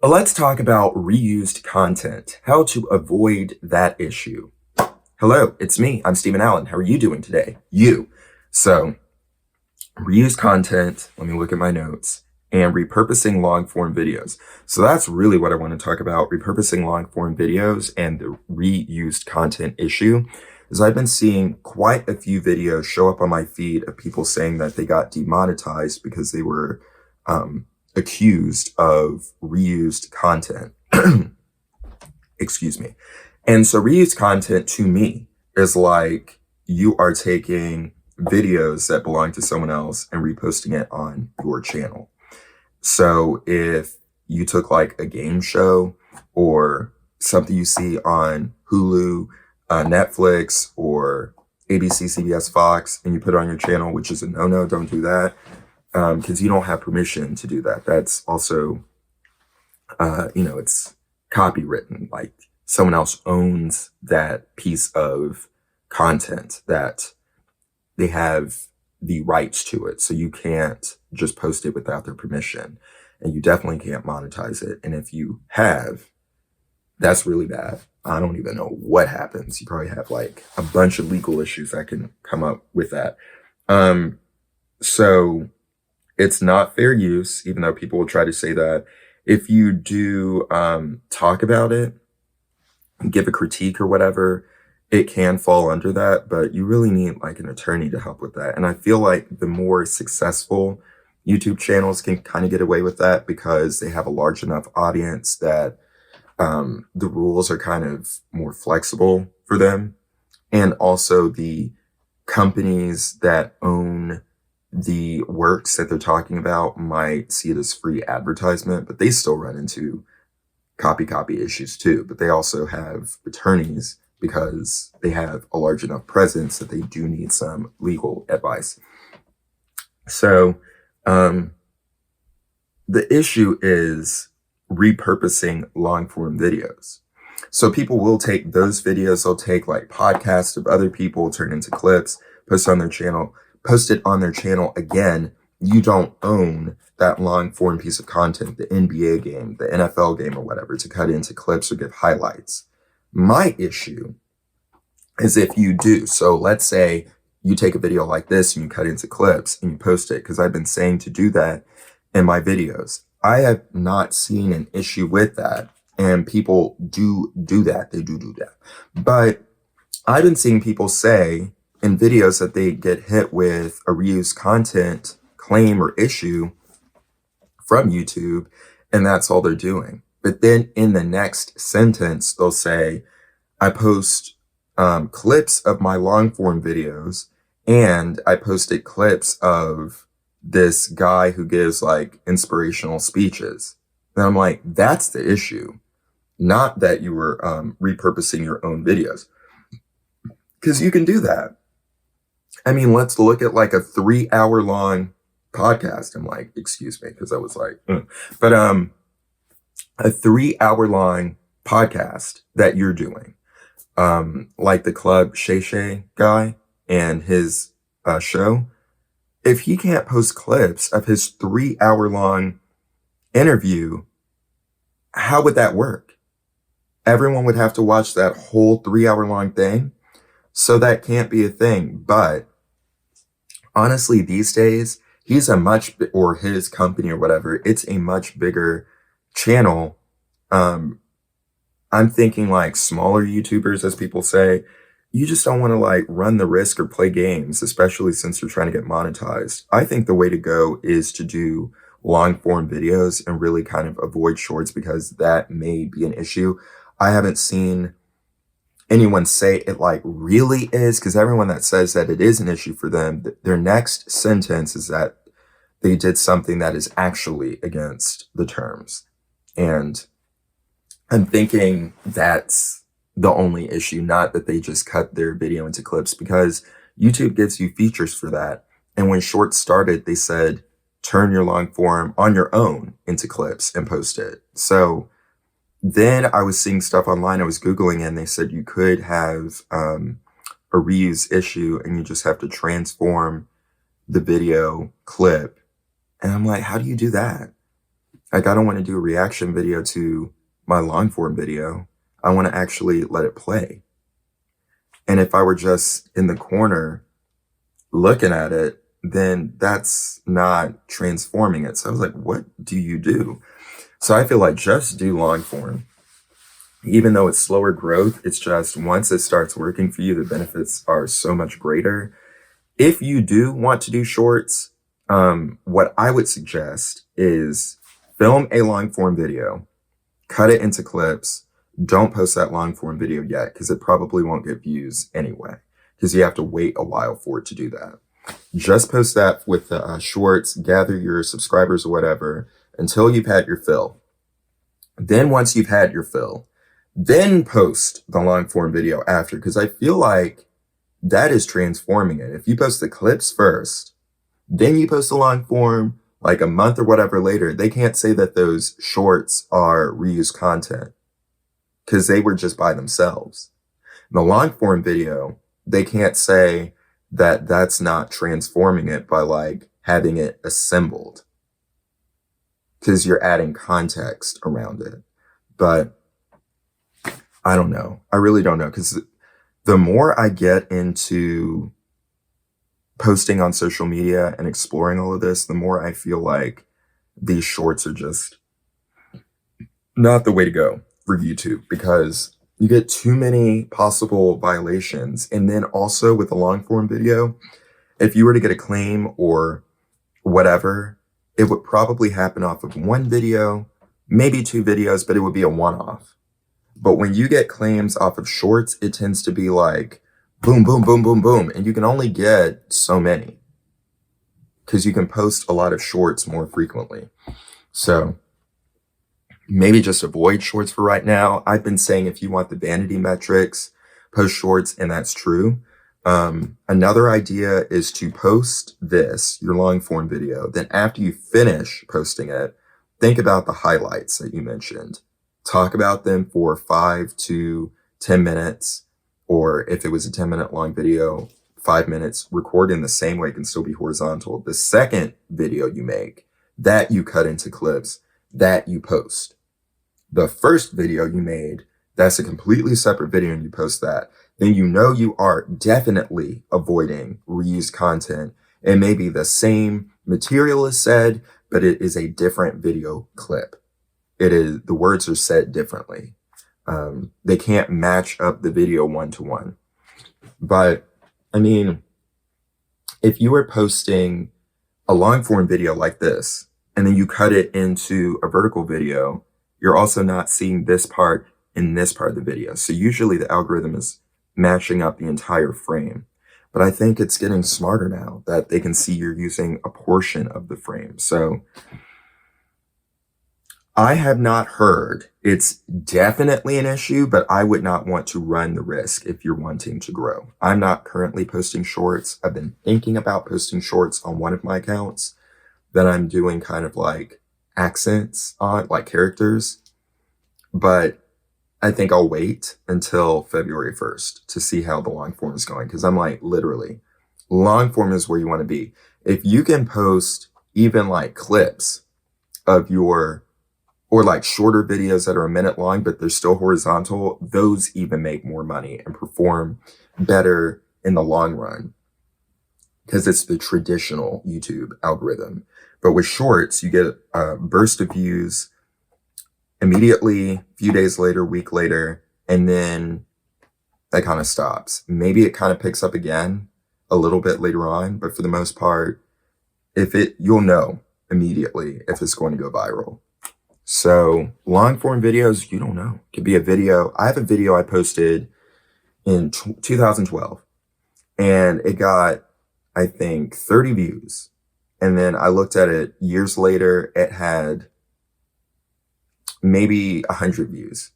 Let's talk about reused content, how to avoid that issue. Hello, it's me. I'm Steven Allen. How are you doing today? So, reused content, let me look at my notes, and repurposing long form videos. So that's really what I want to talk about, repurposing long form videos and the reused content issue. Is I've been seeing quite a few videos show up on my feed of people saying that they got demonetized because they were accused of reused content. Excuse me. And so reused content to me is like you are taking videos that belong to someone else and reposting it on your channel. So if you took like a game show or something you see on Hulu, Netflix, or ABC, CBS, Fox, and you put it on your channel, which is a no-no, don't do that. Because you don't have permission to do that. That's also, it's copywritten. Like someone else owns that piece of content that they have the rights to it. So you can't just post it without their permission. And you definitely can't monetize it. And if you have, that's really bad. I don't even know what happens. You probably have like a bunch of legal issues that can come up with that. So it's not fair use, even though people will try to say that. If you do talk about it, give a critique or whatever, it can fall under that, but you really need like an attorney to help with that. And I feel like the more successful YouTube channels can kind of get away with that because they have a large enough audience that the rules are kind of more flexible for them. And also the companies that own the works that they're talking about might see it as free advertisement, but they still run into copy issues too. But they also have attorneys because they have a large enough presence that they do need some legal advice. So the issue is repurposing long form videos. So people will take those videos, they'll take like podcasts of other people, turn into clips, post it on their channel again. You don't own that long form piece of content, the NBA game, the NFL game or whatever, to cut into clips or give highlights. My issue is if you do. So let's say you take a video like this and you cut into clips and you post it, because I've been saying to do that in my videos. I have not seen an issue with that. And people do that. They do that. But I've been seeing people say in videos that they get hit with a reused content claim or issue from YouTube, and that's all they're doing. But then in the next sentence, they'll say, I post clips of my long form videos, and I posted clips of this guy who gives like inspirational speeches. And I'm like, that's the issue, not that you were repurposing your own videos. Because you can do that. I mean, let's look at like a 3-hour long podcast. I'm like, excuse me, because I was like, But a 3-hour long podcast that you're doing, like the Club Shay Shay guy and his show. If he can't post clips of his 3-hour long interview, how would that work? Everyone would have to watch that whole 3-hour long thing. So that can't be a thing. But honestly, these days, he's or his company or whatever, it's a much bigger channel. I'm thinking like smaller YouTubers, as people say, you just don't want to like run the risk or play games, especially since you're trying to get monetized. I think the way to go is to do long form videos and really kind of avoid shorts, because that may be an issue. I haven't seen anyone say it like really is, because everyone that says that it is an issue for them, their next sentence is that they did something that is actually against the terms. And I'm thinking that's the only issue, not that they just cut their video into clips, because YouTube gives you features for that. And when shorts started, they said, turn your long form on your own into clips and post it. So then I was seeing stuff online, I was Googling, and they said you could have a reuse issue and you just have to transform the video clip. And I'm like, how do you do that? Like, I don't want to do a reaction video to my long form video. I want to actually let it play. And if I were just in the corner looking at it, then that's not transforming it. So I was like, what do you do? So I feel like just do long form. Even though it's slower growth, it's just once it starts working for you, the benefits are so much greater. If you do want to do shorts, what I would suggest is film a long form video, cut it into clips. Don't post that long form video yet because it probably won't get views anyway, because you have to wait a while for it to do that. Just post that with the shorts, gather your subscribers or whatever until you've had your fill. Then once you've had your fill, then post the long form video after, because I feel like that is transforming it. If you post the clips first, then you post the long form like a month or whatever later, they can't say that those shorts are reused content because they were just by themselves. In the long form video, they can't say that that's not transforming it by like having it assembled because you're adding context around it. But I don't know. I really don't know, because the more I get into posting on social media and exploring all of this, the more I feel like these shorts are just not the way to go for YouTube, because you get too many possible violations. And then also with a long form video, if you were to get a claim or whatever, it would probably happen off of one video, maybe two videos, but it would be a one-off. But when you get claims off of shorts, it tends to be like boom, boom, boom, boom, boom. And you can only get so many because you can post a lot of shorts more frequently. So maybe just avoid shorts for right now. I've been saying if you want the vanity metrics, post shorts, and that's true. Another idea is to post your long form video. Then after you finish posting it, think about the highlights that you mentioned. Talk about them for 5 to 10 minutes, or if it was a 10-minute long video, 5 minutes. Record in the same way, it can still be horizontal. The second video you make, that you cut into clips, that you post. The first video you made, that's a completely separate video and you post that. Then you know you are definitely avoiding reused content. It may be the same material is said, but it is a different video clip. The words are said differently. They can't match up the video one-to-one. But I mean, if you were posting a long form video like this, and then you cut it into a vertical video, you're also not seeing this part in this part of the video. So usually the algorithm is matching up the entire frame. But I think it's getting smarter now that they can see you're using a portion of the frame. So I have not heard it's definitely an issue, but I would not want to run the risk if you're wanting to grow. I'm not currently posting shorts. I've been thinking about posting shorts on one of my accounts that I'm doing kind of like accents on, like characters. But I think I'll wait until February 1st to see how the long form is going. Because I'm like, literally, long form is where you want to be. If you can post even like clips of your, or like shorter videos that are a minute long, but they're still horizontal, those even make more money and perform better in the long run because it's the traditional YouTube algorithm. But with shorts, you get a burst of views immediately, a few days later, week later, and then that kind of stops. Maybe it kind of picks up again a little bit later on, but for the most part, you'll know immediately if it's going to go viral. So long form videos, you don't know. It could be a video. I have a video I posted in 2012 and it got, I think, 30 views. And then I looked at it years later, it had maybe 100 views.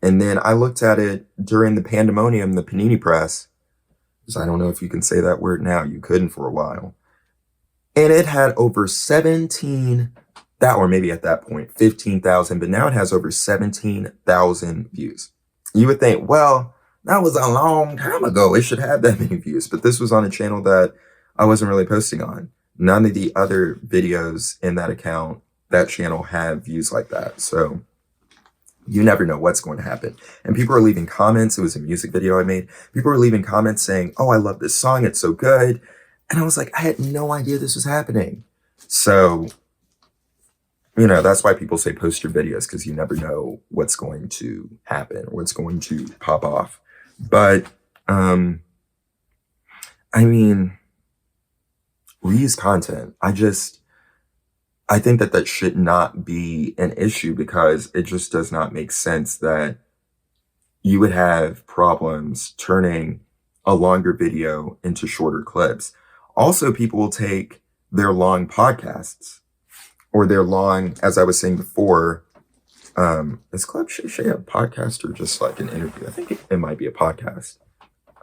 And then I looked at it during the pandemonium, the panini press, because I don't know if you can say that word now. You couldn't for a while. And it had over or maybe at that point, 15,000, but now it has over 17,000 views. You would think, well, that was a long time ago. It should have that many views. But this was on a channel that I wasn't really posting on. None of the other videos in that account that channel have views like that. So you never know what's going to happen. And people are leaving comments. It was a music video I made. People were leaving comments saying, oh, I love this song. It's so good. And I was like, I had no idea this was happening. So, you know, that's why people say post your videos, because you never know what's going to happen or what's going to pop off. But, I mean, reuse content. I think that should not be an issue, because it just does not make sense that you would have problems turning a longer video into shorter clips. Also, people will take their long podcasts or their long, as I was saying before, is Club Shay Shay a podcast or just like an interview? I think it might be a podcast.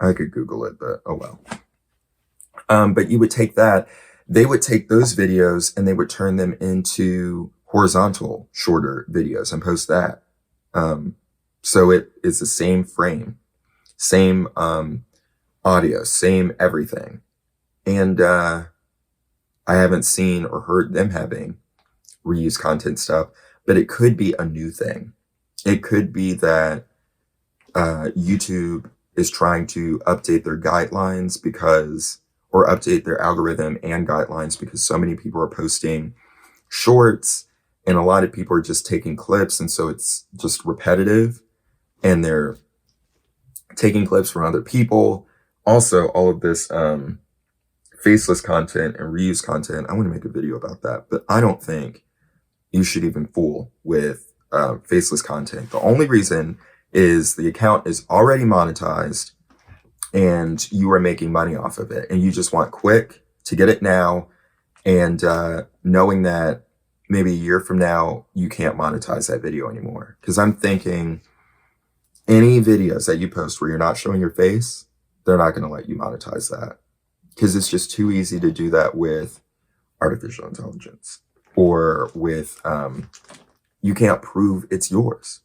I could Google it, but oh well. But you would take that, they would take those videos and they would turn them into horizontal, shorter videos and post that. So it is the same frame, same audio, same everything. And I haven't seen or heard them having reuse content stuff, but it could be a new thing. It could be that YouTube is trying to update their guidelines or update their algorithm and guidelines, because so many people are posting shorts and a lot of people are just taking clips. And so it's just repetitive and they're taking clips from other people. Also, all of this faceless content and reuse content, I want to make a video about that, but I don't think you should even fool with faceless content. The only reason is the account is already monetized and you are making money off of it, and you just want quick to get it now, and knowing that maybe a year from now you can't monetize that video anymore. Because I'm thinking any videos that you post where you're not showing your face, they're not going to let you monetize that, because it's just too easy to do that with artificial intelligence, or with you can't prove it's yours.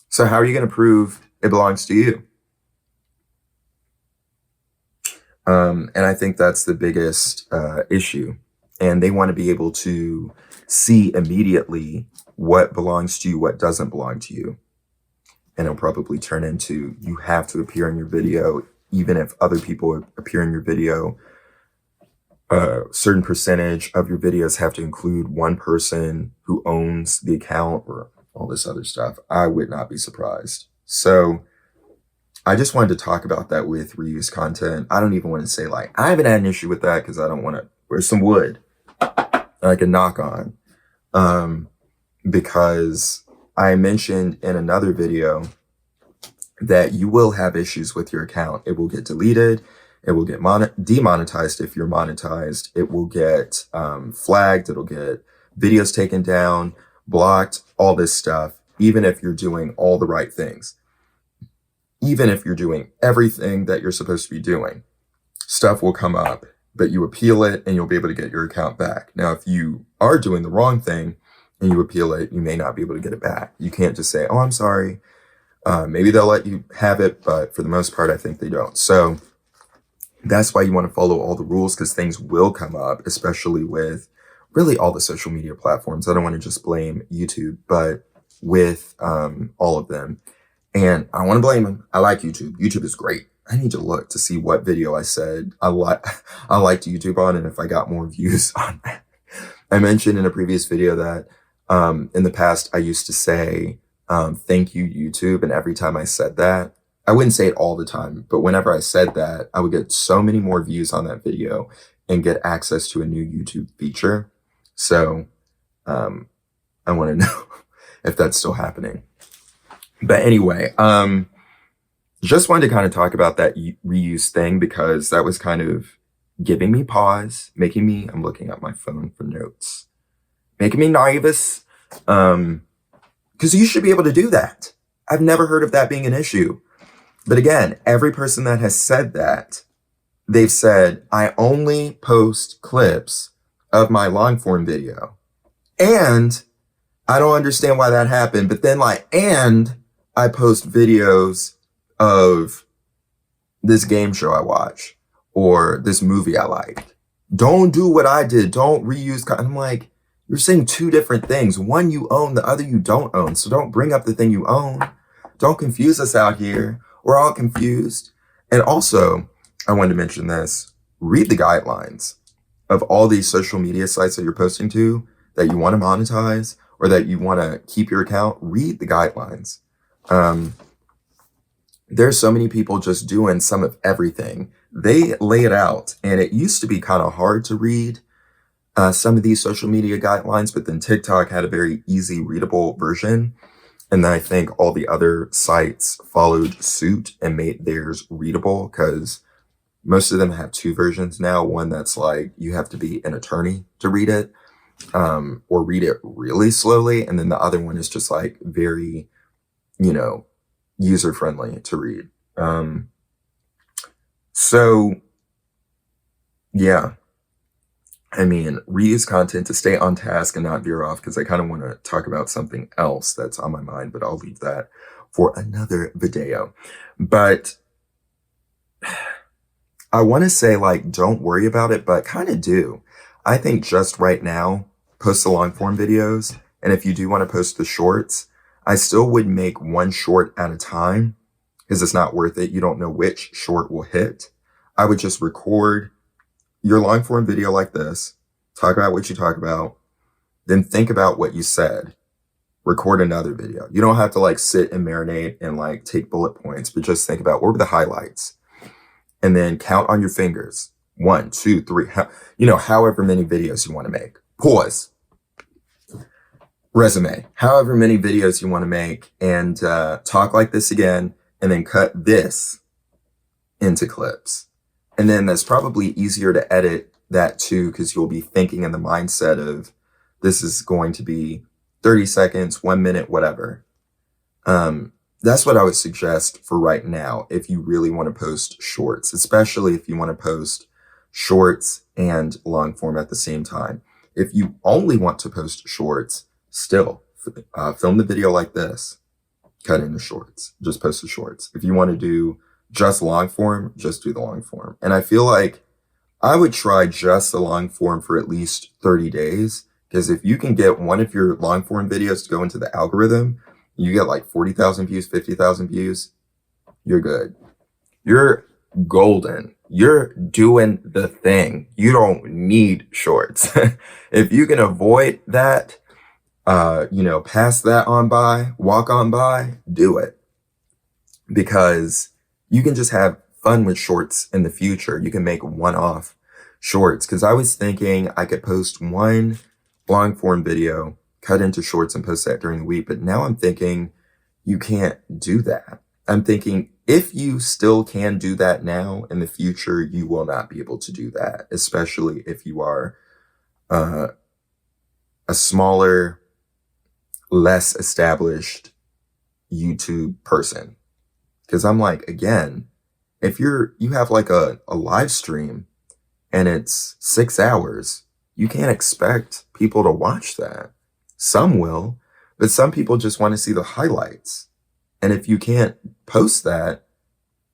So how are you going to prove it belongs to you? And I think that's the biggest issue. And they want to be able to see immediately what belongs to you, what doesn't belong to you. And it'll probably turn into, you have to appear in your video, even if other people appear in your video. A certain percentage of your videos have to include one person who owns the account, or all this other stuff. I would not be surprised. So I just wanted to talk about that with reuse content. I don't even want to say like, I haven't had an issue with that, because I don't want to, where's some wood I can knock on? Because I mentioned in another video that you will have issues with your account. It will get deleted. It will get demonetized if you're monetized. It will get flagged. It'll get videos taken down, blocked, all this stuff, even if you're doing all the right things. Even if you're doing everything that you're supposed to be doing, stuff will come up, but you appeal it and you'll be able to get your account back. Now, if you are doing the wrong thing and you appeal it, you may not be able to get it back. You can't just say, oh, I'm sorry. Maybe they'll let you have it, but for the most part, I think they don't. So that's why you want to follow all the rules, because things will come up, especially with really all the social media platforms. I don't want to just blame YouTube, but with all of them. And I don't want to blame them. I like YouTube. YouTube is great. I need to look to see what video I said I liked YouTube on, and if I got more views on that. I mentioned in a previous video that in the past I used to say, thank you, YouTube. And every time I said that, I wouldn't say it all the time, but whenever I said that, I would get so many more views on that video and get access to a new YouTube feature. So I want to know if that's still happening. But anyway, just wanted to kind of talk about that reuse thing, because that was kind of giving me pause, making me, I'm looking at my phone for notes, making me nervous, because you should be able to do that. I've never heard of that being an issue. But again, every person that has said that, they've said, I only post clips of my long form video. And I don't understand why that happened. But then and I post videos of this game show I watch or this movie I like. Don't do what I did. Don't reuse. I'm like, You're saying two different things. One you own, the other you don't own. So don't bring up the thing you own. Don't confuse us out here. We're all confused. And also, I wanted to mention this. Read the guidelines of all these social media sites that you're posting to that you want to monetize or that you want to keep your account. Read the guidelines. There's so many people just doing some of everything. They lay it out, and it used to be kind of hard to read some of these social media guidelines, but then TikTok had a very easy readable version. And then I think all the other sites followed suit and made theirs readable, because most of them have two versions now. One that's like you have to be an attorney to read it, or read it really slowly. And then the other one is just like very, user friendly to read. So yeah, I mean, reuse content to stay on task and not veer off, because I kind of want to talk about something else that's on my mind, but I'll leave that for another video. But I want to say, like, don't worry about it, but kind of do. I think just right now, post the long form videos. And if you do want to post the shorts, I still would make one short at a time, because it's not worth it. You don't know which short will hit. I would just record your long form video like this, talk about what you talk about, then think about what you said, record another video. You don't have to like sit and marinate and like take bullet points, but just think about what were the highlights, and then count on your fingers. 1, 2, 3, however many videos you want to make. Pause. Resume, however many videos you want to make, and talk like this again, and then cut this into clips. And then that's probably easier to edit that too, because you'll be thinking in the mindset of this is going to be 30 seconds, 1 minute, whatever. That's what I would suggest for right now if you really want to post shorts, especially if you want to post shorts and long form at the same time. If you only want to post shorts, still film the video like this, cut into shorts, just post the shorts. If you want to do just long form, just do the long form. And I feel like I would try just the long form for at least 30 days. Because if you can get one of your long form videos to go into the algorithm, you get like 40,000 views, 50,000 views, you're good. You're golden. You're doing the thing. You don't need shorts. If you can avoid that, pass that on by, walk on by, do it. Because you can just have fun with shorts in the future. You can make one-off shorts. Because I was thinking I could post one long form video, cut into shorts, and post that during the week. But now I'm thinking you can't do that. I'm thinking if you still can do that now, in the future, you will not be able to do that, especially if you are a smaller, less established YouTube person. Because I'm like, again, if you have like a live stream and it's 6 hours, you can't expect people to watch that. Some will, but some people just want to see the highlights. And if you can't post that,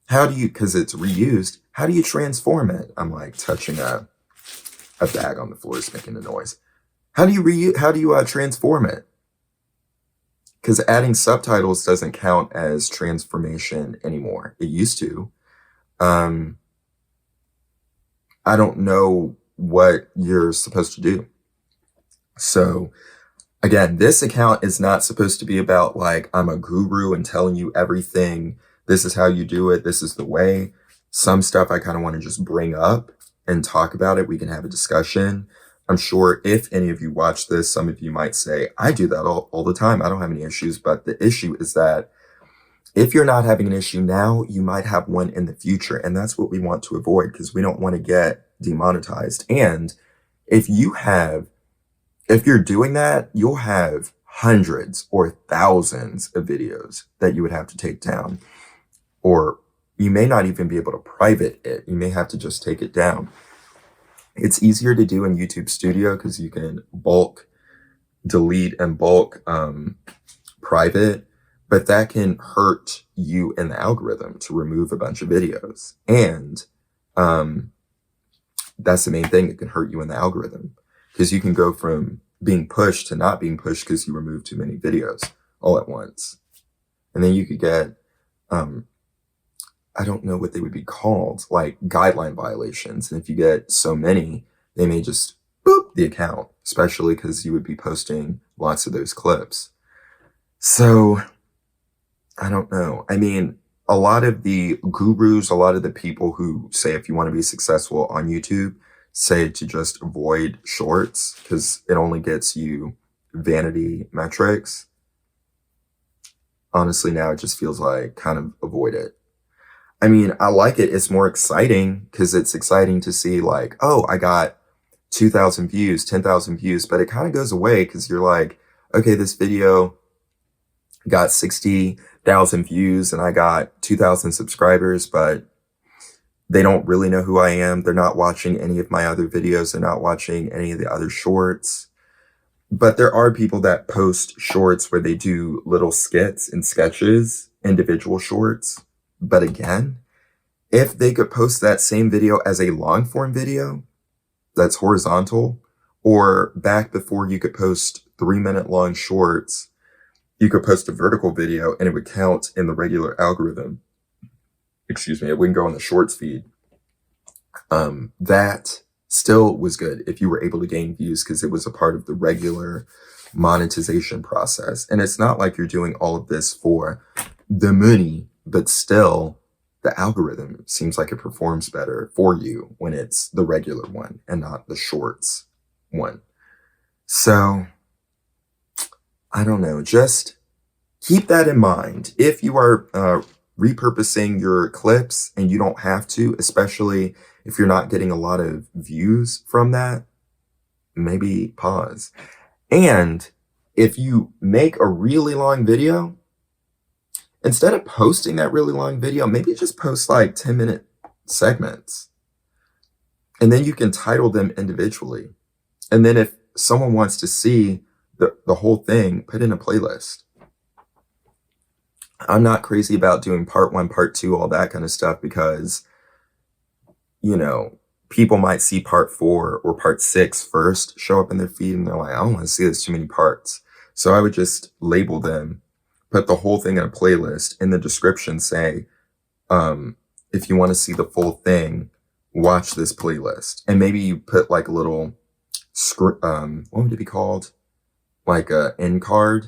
because it's reused, how do you transform it? I'm like touching a bag on the floor is making a noise. How do you transform it? Because adding subtitles doesn't count as transformation anymore. It used to. I don't know what you're supposed to do. So again, this account is not supposed to be about like, I'm a guru and telling you everything. This is how you do it. This is the way. Some stuff I kind of want to just bring up and talk about it. We can have a discussion. I'm sure if any of you watch this, some of you might say, I do that all the time. I don't have any issues. But the issue is that if you're not having an issue now, you might have one in the future. And that's what we want to avoid, because we don't want to get demonetized. And if you're doing that, you'll have hundreds or thousands of videos that you would have to take down. Or you may not even be able to private it. You may have to just take it down. It's easier to do in YouTube Studio because you can bulk delete and bulk private, but that can hurt you in the algorithm to remove a bunch of videos. And that's the main thing. It can hurt you in the algorithm because you can go from being pushed to not being pushed because you removed too many videos all at once. And then you could get, I don't know what they would be called, like guideline violations. And if you get so many, they may just boop the account, especially because you would be posting lots of those clips. So I don't know. I mean, a lot of the gurus, a lot of the people who say if you want to be successful on YouTube, say to just avoid shorts because it only gets you vanity metrics. Honestly, now it just feels like kind of avoid it. I mean, I like it. It's more exciting because it's exciting to see like, oh, I got 2,000 views, 10,000 views, but it kind of goes away because you're like, okay, this video got 60,000 views and I got 2,000 subscribers, but they don't really know who I am. They're not watching any of my other videos. They're not watching any of the other shorts. But there are people that post shorts where they do little skits and sketches, individual shorts. But again, if they could post that same video as a long form video that's horizontal, or back before you could post 3-minute long shorts, you could post a vertical video and it would count in the regular algorithm. Excuse me, it wouldn't go in the shorts feed. That still was good if you were able to gain views because it was a part of the regular monetization process. And it's not like you're doing all of this for the money, but still the algorithm seems like it performs better for you when it's the regular one and not the shorts one. So I don't know, just keep that in mind. If you are repurposing your clips and you don't have to, especially if you're not getting a lot of views from that, maybe pause. And if you make a really long video, instead of posting that really long video, maybe just post like 10-minute segments. And then you can title them individually. And then if someone wants to see the whole thing, put in a playlist. I'm not crazy about doing part 1, part 2, all that kind of stuff because, you know, people might see part 4 or part 6 first show up in their feed and they're like, I don't want to see this too many parts. So I would just label them, put the whole thing in a playlist, in the description say, if you want to see the full thing, watch this playlist. And maybe you put like a little script, what would it be called? Like a end card,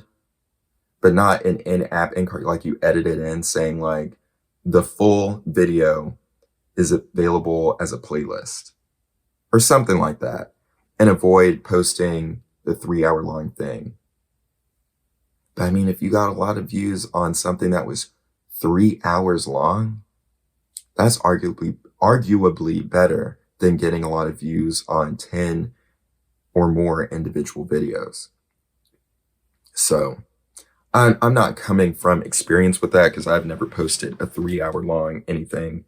but not an in-app end card, like you edit it in saying like the full video is available as a playlist or something like that, and avoid posting the 3-hour long thing. But I mean, if you got a lot of views on something that was 3 hours long, that's arguably better than getting a lot of views on 10 or more individual videos. So I'm not coming from experience with that because I've never posted a 3-hour long anything.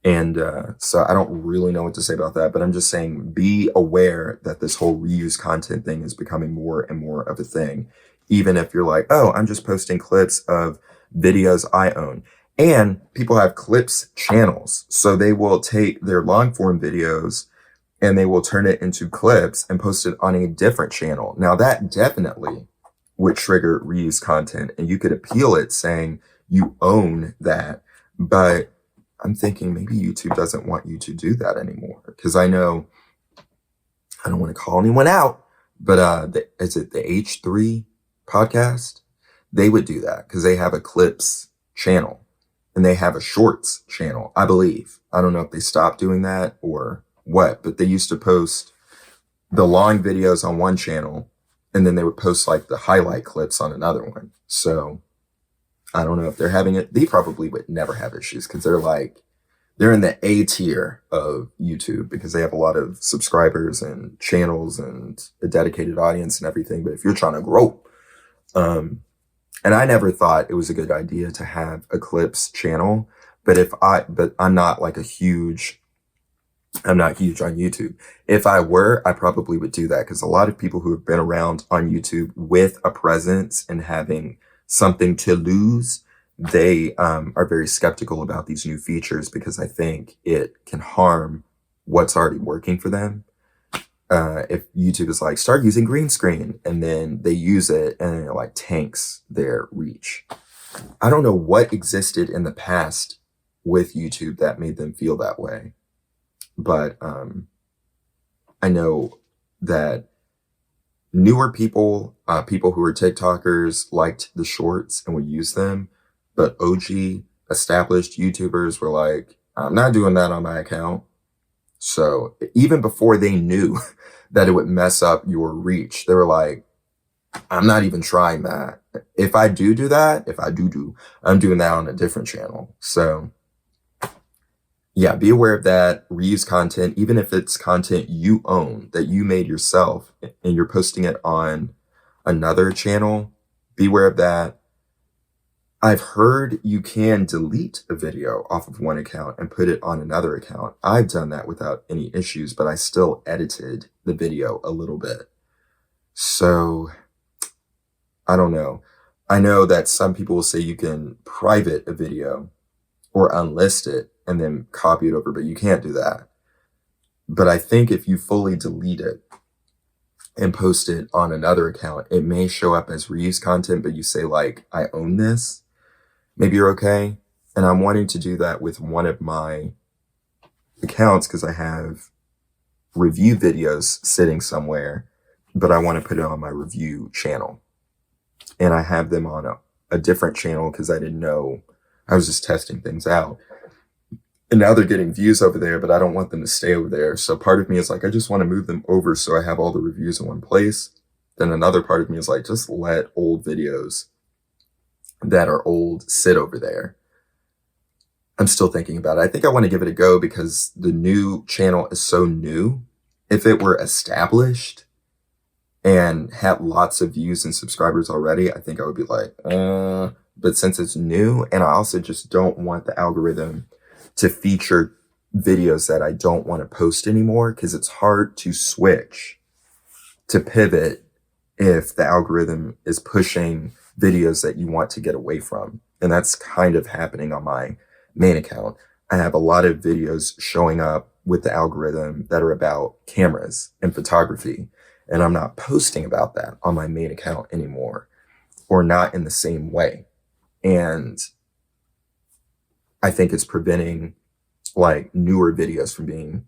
And so I don't really know what to say about that, but I'm just saying be aware that this whole reuse content thing is becoming more and more of a thing. Even if you're like, oh, I'm just posting clips of videos I own. And people have clips channels. So they will take their long form videos and they will turn it into clips and post it on a different channel. Now that definitely would trigger reuse content and you could appeal it saying you own that. But I'm thinking maybe YouTube doesn't want you to do that anymore. Because I know, I don't want to call anyone out, but is it the H3 podcast? They would do that because they have a clips channel and they have a shorts channel, I believe. I don't know if they stopped doing that or what, but they used to post the long videos on one channel and then they would post like the highlight clips on another one. So I don't know if they're having it. They probably would never have issues because they're in the A tier of YouTube because they have a lot of subscribers and channels and a dedicated audience and everything. But if you're trying to grow, and I never thought it was a good idea to have a clips channel, but I'm not huge on YouTube. If I were, I probably would do that because a lot of people who have been around on YouTube with a presence and having something to lose, they are very skeptical about these new features because I think it can harm what's already working for them. if YouTube is like, start using green screen, and then they use it and it like tanks their reach. I don't know what existed in the past with YouTube that made them feel that way. But I know that newer people, people who were TikTokers, liked the shorts and would use them. But OG established YouTubers were like, I'm not doing that on my account. So even before they knew that it would mess up your reach, they were like, I'm not even trying that. If I do that, I'm doing that on a different channel. So yeah, be aware of that. Reuse content, even if it's content you own that you made yourself and you're posting it on another channel, be aware of that. I've heard you can delete a video off of one account and put it on another account. I've done that without any issues, but I still edited the video a little bit. So I don't know. I know that some people will say you can private a video or unlist it and then copy it over, but you can't do that. But I think if you fully delete it and post it on another account, it may show up as reuse content, but you say like, I own this. Maybe you're okay. And I'm wanting to do that with one of my accounts because I have review videos sitting somewhere, but I want to put it on my review channel. And I have them on a different channel because I didn't know. I was just testing things out. And now they're getting views over there, but I don't want them to stay over there. So part of me is like, I just want to move them over so I have all the reviews in one place. Then another part of me is like, just let old videos that are old sit over there. I'm still thinking about it. I think I want to give it a go because the new channel is so new. If it were established and had lots of views and subscribers already, I think I would be like, but since it's new, and I also just don't want the algorithm to feature videos that I don't want to post anymore, because it's hard to switch, to pivot if the algorithm is pushing videos that you want to get away from. And that's kind of happening on my main account. I have a lot of videos showing up with the algorithm that are about cameras and photography. And I'm not posting about that on my main account anymore, or not in the same way. And I think it's preventing like newer videos from being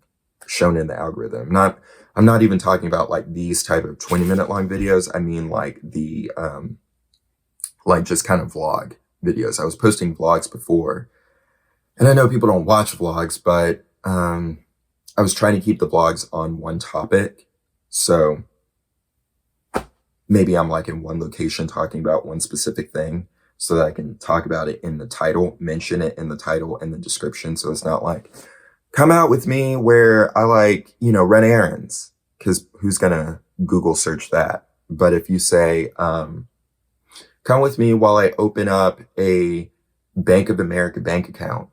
shown in the algorithm. I'm not even talking about like these type of 20-minute long videos. I mean like the, like just kind of vlog videos. I was posting vlogs before, and I know people don't watch vlogs, but I was trying to keep the vlogs on one topic. So maybe I'm like in one location talking about one specific thing so that I can talk about it in the title, mention it in the title and the description. So it's not like, come out with me where I like, run errands, because who's going to Google search that? But if you say, come with me while I open up a Bank of America bank account,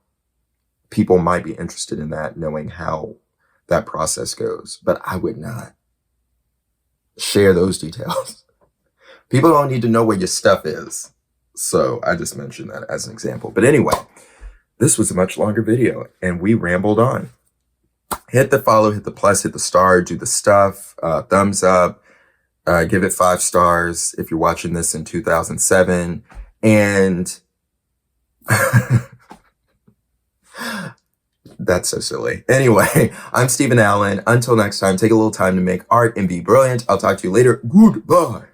people might be interested in that, knowing how that process goes. But I would not share those details. People don't need to know where your stuff is. So I just mentioned that as an example. But anyway, this was a much longer video and we rambled on. Hit the follow, hit the plus, hit the star, do the stuff, thumbs up, give it 5 stars if you're watching this in 2007. And that's so silly. Anyway, I'm Steven Allen. Until next time, take a little time to make art and be brilliant. I'll talk to you later. Goodbye.